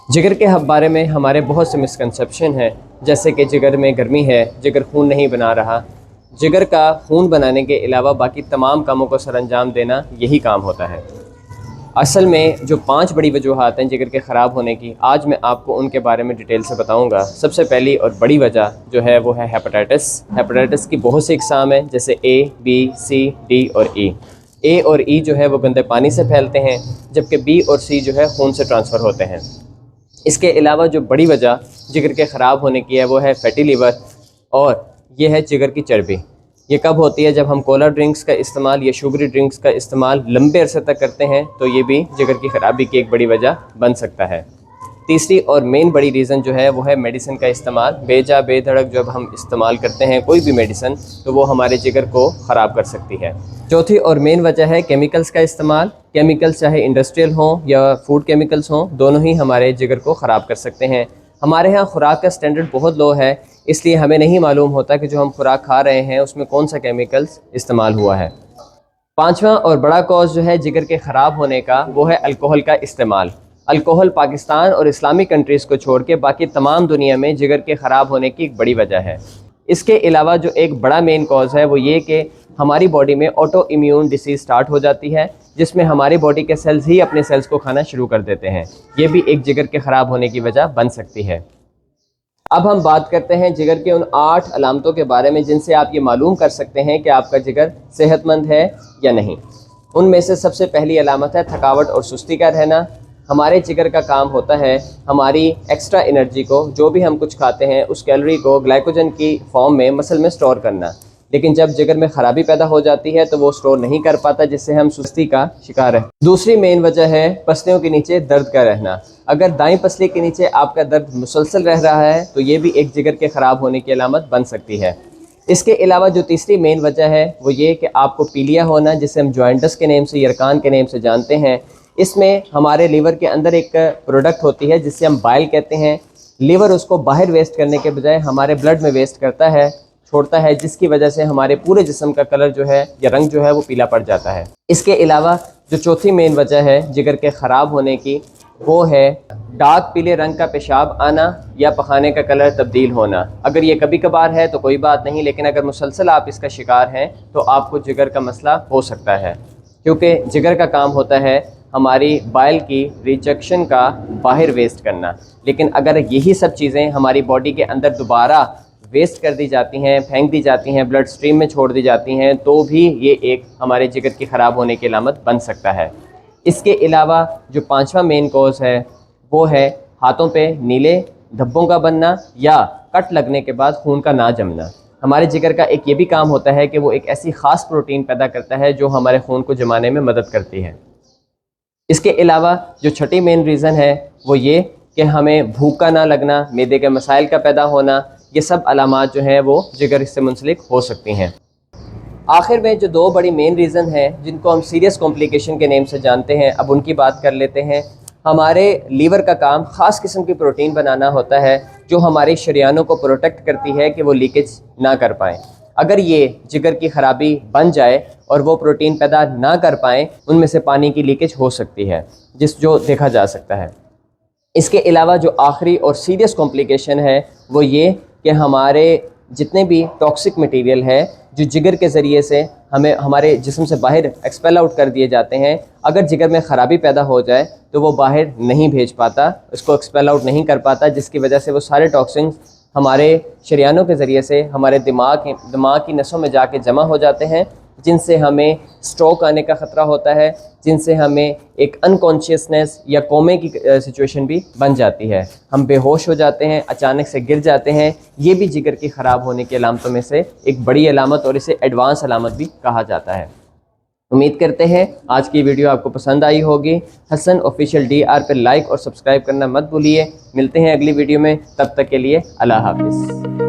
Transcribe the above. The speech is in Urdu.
جگر کے بارے میں ہمارے بہت سے مسکنسیپشن ہیں، جیسے کہ جگر میں گرمی ہے، جگر خون نہیں بنا رہا۔ جگر کا خون بنانے کے علاوہ باقی تمام کاموں کو سر انجام دینا یہی کام ہوتا ہے۔ اصل میں جو 5 بڑی وجوہات ہیں جگر کے خراب ہونے کی، آج میں آپ کو ان کے بارے میں ڈیٹیل سے بتاؤں گا۔ سب سے پہلی اور بڑی وجہ جو ہے وہ ہے ہیپاٹائٹس۔ ہیپاٹائٹس کی بہت سی اقسام ہیں، جیسے اے، بی، سی، ڈی اور ای۔ اے اور ای جو ہے وہ گندے پانی سے پھیلتے ہیں، جبکہ بی اور سی جو ہے خون سے ٹرانسفر ہوتے ہیں۔ اس کے علاوہ جو بڑی وجہ جگر کے خراب ہونے کی ہے وہ ہے فیٹی لیور، اور یہ ہے جگر کی چربی۔ یہ کب ہوتی ہے؟ جب ہم کولا ڈرنکس کا استعمال یا شوگری ڈرنکس کا استعمال لمبے عرصے تک کرتے ہیں تو یہ بھی جگر کی خرابی کی ایک بڑی وجہ بن سکتا ہے۔ تیسری اور مین بڑی ریزن جو ہے وہ ہے میڈیسن کا استعمال۔ بے جا بے دھڑک جب ہم استعمال کرتے ہیں کوئی بھی میڈیسن تو وہ ہمارے جگر کو خراب کر سکتی ہے۔ چوتھی اور مین وجہ ہے کیمیکلز کا استعمال۔ کیمیکلز چاہے انڈسٹریل ہوں یا فوڈ کیمیکلز ہوں، دونوں ہی ہمارے جگر کو خراب کر سکتے ہیں۔ ہمارے ہاں خوراک کا سٹینڈرڈ بہت لو ہے، اس لیے ہمیں نہیں معلوم ہوتا کہ جو ہم خوراک کھا رہے ہیں اس میں کون سا کیمیکلز استعمال ہوا ہے۔ پانچواں اور بڑا کاز جو ہے جگر کے خراب ہونے کا وہ ہے الکوہل کا استعمال۔ الکوہل پاکستان اور اسلامی کنٹریز کو چھوڑ کے باقی تمام دنیا میں جگر کے خراب ہونے کی ایک بڑی وجہ ہے۔ اس کے علاوہ جو ایک بڑا مین کاز ہے وہ یہ کہ ہماری باڈی میں آٹو امیون ڈیزیز سٹارٹ ہو جاتی ہے، جس میں ہماری باڈی کے سیلز ہی اپنے سیلز کو کھانا شروع کر دیتے ہیں۔ یہ بھی ایک جگر کے خراب ہونے کی وجہ بن سکتی ہے۔ اب ہم بات کرتے ہیں جگر کے ان 8 علامتوں کے بارے میں جن سے آپ یہ معلوم کر سکتے ہیں کہ آپ کا جگر صحت مند ہے یا نہیں۔ ان میں سے سب سے پہلی علامت ہے تھکاوٹ اور سستی کا رہنا۔ ہمارے جگر کا کام ہوتا ہے ہماری ایکسٹرا انرجی کو، جو بھی ہم کچھ کھاتے ہیں اس کیلوری کو گلائکوجن کی فارم میں مسل میں سٹور کرنا، لیکن جب جگر میں خرابی پیدا ہو جاتی ہے تو وہ سٹور نہیں کر پاتا، جس سے ہم سستی کا شکار ہیں۔ دوسری مین وجہ ہے پسلیوں کے نیچے درد کا رہنا۔ اگر دائیں پسلی کے نیچے آپ کا درد مسلسل رہ رہا ہے تو یہ بھی ایک جگر کے خراب ہونے کی علامت بن سکتی ہے۔ اس کے علاوہ جو تیسری مین وجہ ہے وہ یہ کہ آپ کو پیلیا ہونا، جسے ہم جوائنٹس کے نیم سے، یرکان کے نیم سے جانتے ہیں۔ اس میں ہمارے لیور کے اندر ایک پروڈکٹ ہوتی ہے جس سے ہم بائل کہتے ہیں۔ لیور اس کو باہر ویسٹ کرنے کے بجائے ہمارے بلڈ میں ویسٹ کرتا ہے، چھوڑتا ہے، جس کی وجہ سے ہمارے پورے جسم کا کلر جو ہے یا رنگ جو ہے وہ پیلا پڑ جاتا ہے۔ اس کے علاوہ جو چوتھی مین وجہ ہے جگر کے خراب ہونے کی وہ ہے ڈارک پیلے رنگ کا پیشاب آنا یا پخانے کا کلر تبدیل ہونا۔ اگر یہ کبھی کبھار ہے تو کوئی بات نہیں، لیکن اگر مسلسل آپ اس کا شکار ہیں تو آپ کو جگر کا مسئلہ ہو سکتا ہے، کیونکہ جگر کا کام ہوتا ہے ہماری بائل کی ریجیکشن کا باہر ویسٹ کرنا۔ لیکن اگر یہی سب چیزیں ہماری باڈی کے اندر دوبارہ ویسٹ کر دی جاتی ہیں، پھینک دی جاتی ہیں، بلڈ سٹریم میں چھوڑ دی جاتی ہیں، تو بھی یہ ایک ہمارے جگر کی خراب ہونے کی علامت بن سکتا ہے۔ اس کے علاوہ جو پانچواں مین کوز ہے وہ ہے ہاتھوں پہ نیلے دھبوں کا بننا یا کٹ لگنے کے بعد خون کا نہ جمنا۔ ہمارے جگر کا ایک یہ بھی کام ہوتا ہے کہ وہ ایک ایسی خاص پروٹین پیدا کرتا ہے جو ہمارے خون کو جمانے میں مدد کرتی ہے۔ اس کے علاوہ جو چھٹی مین ریزن ہے وہ یہ کہ ہمیں بھوک کا نہ لگنا، معدے کے مسائل کا پیدا ہونا، یہ سب علامات جو ہیں وہ جگر سے منسلک ہو سکتی ہیں۔ آخر میں جو 2 بڑی مین ریزن ہیں جن کو ہم سیریس کمپلیکیشن کے نیم سے جانتے ہیں، اب ان کی بات کر لیتے ہیں۔ ہمارے لیور کا کام خاص قسم کی پروٹین بنانا ہوتا ہے جو ہماری شریانوں کو پروٹیکٹ کرتی ہے کہ وہ لیکیج نہ کر پائیں۔ اگر یہ جگر کی خرابی بن جائے اور وہ پروٹین پیدا نہ کر پائیں، ان میں سے پانی کی لیکیج ہو سکتی ہے، جو دیکھا جا سکتا ہے۔ اس کے علاوہ جو آخری اور سیریس کمپلیکیشن ہے وہ یہ کہ ہمارے جتنے بھی ٹاکسک مٹیریل ہے جو جگر کے ذریعے سے ہمارے جسم سے باہر ایکسپیل آؤٹ کر دیے جاتے ہیں، اگر جگر میں خرابی پیدا ہو جائے تو وہ باہر نہیں بھیج پاتا، اس کو ایکسپیل آؤٹ نہیں کر پاتا، جس کی وجہ سے وہ سارے ٹاکسنز ہمارے شریانوں کے ذریعے سے ہمارے دماغ کی نسوں میں جا کے جمع ہو جاتے ہیں، جن سے ہمیں سٹروک آنے کا خطرہ ہوتا ہے، جن سے ہمیں ایک انکانشیسنس یا کومے کی سچویشن بھی بن جاتی ہے، ہم بے ہوش ہو جاتے ہیں، اچانک سے گر جاتے ہیں۔ یہ بھی جگر کی خراب ہونے کی علامتوں میں سے ایک بڑی علامت اور اسے ایڈوانس علامت بھی کہا جاتا ہے۔ امید کرتے ہیں آج کی ویڈیو آپ کو پسند آئی ہوگی۔ حسن آفیشیل DR پہ لائک اور سبسکرائب کرنا مت بھولیے۔ ملتے ہیں اگلی ویڈیو میں، تب تک کے لیے اللہ حافظ۔